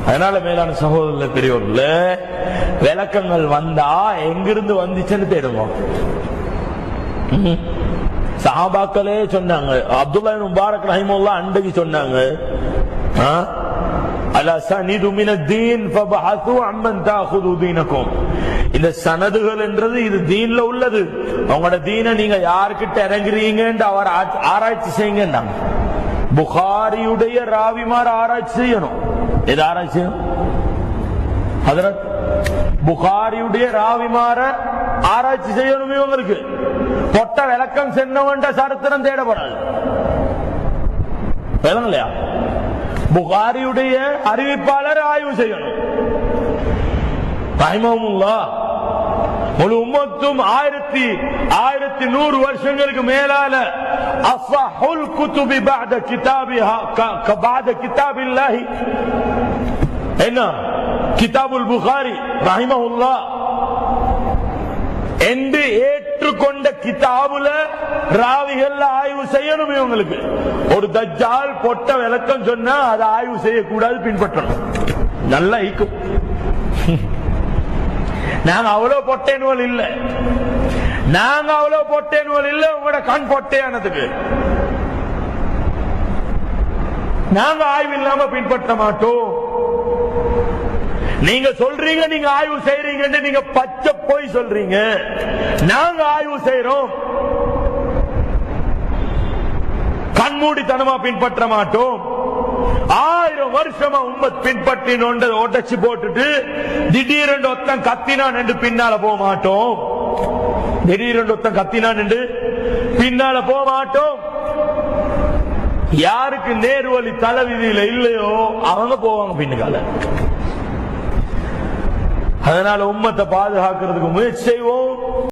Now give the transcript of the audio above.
அதனால மேலான சகோதரர் பெரியவர்கள விளக்கங்கள் வந்தா எங்கிருந்து வந்துச்சுன்னு தேடுவோம். சஹாபாக்களே சொன்னாங்க, அப்துல்லா இப்னு முபாரக் ரஹிமஹுல்லாஹ் அன்றைக்கு சொன்னாங்க, அலா சனீது மினத்தீன் ஃபபஹது அம்மன் தஅഖுது தீனக்கும். இந்த சனதுகள் என்றது இது தீன்ல உள்ளது. அவங்களோட தீனை நீங்க யார்கிட்ட இறங்குறீங்கன்னு அவர் ஆராய்ச்சி செய்யுங்க. புகாரியுடைய ராவிமார் ஆராய்ச்சி செய்யணும். எது ஆராய்ச்சி செய்யணும்? ஹஜ்ரத் புகாரியுடைய ராவிமார ஆராய்ச்சி செய்யணும். இவங்களுக்கு பொட்ட விளக்கம் சென்னவன்ற சரித்திரம் தேடப்படாது. இல்லையா? புகாரியுடைய அறிவிப்பாளர் ஆய்வு செய்யணும். ரஹிமஹுல்லாஹ் முழு உம்மத்தும் 1100 வருஷங்களுக்கு மேலால அஸ்ஹுல் குதுபி பஅத கிதாபிஹா பஅத கிதாபில்லாஹி என்ன கிதாபுல் புகாரி ரஹிமஹுல்லாஹ் என்று ஏற்றுக்கொண்ட கிதாபுல ராவிகள் ஆய்வு செய்யணும். இவங்களுக்கு ஒரு தஜ்ஜால் பொட்ட விளக்கம் சொன்னா அதை ஆய்வு செய்யக்கூடாது, பின்பற்றணும். நல்லா ஈக்கும். நாங்க அவ்வளவு பொட்டேனுவல் இல்ல, நாங்க அவ்வளவு பொட்டேனுவல் இல்ல. உங்களோட கண் பொட்டையானதுக்கு நாங்க ஆய்வு இல்லாம பின்பற்ற மாட்டோம். நீங்க சொல்றீங்க நீங்க ஆய்வு செய்றீங்க, நீங்க பச்சை போய் சொல்றீங்க. நாங்க ஆய்வு செய்யறோம், கண்மூடித்தனமா பின்பற்ற மாட்டோம். 1000 வருஷமா உம்மத் பின்பற்றினோண்ட உடைச்சு போட்டுட்டு திடீரென்று ஒருத்தன் கத்தினான் என்று பின்னால போக மாட்டோம். திடீரென்று ஒருத்தன் கத்தினான் என்று பின்னால போக மாட்டோம். யாருக்கு நேர்வழி தலைவிதியில இல்லையோ அவங்க போவாங்க பின்னுக்கால. அதனால உம்மத்தை பாதுகாக்கிறதுக்கு முயற்சி செய்வோம்.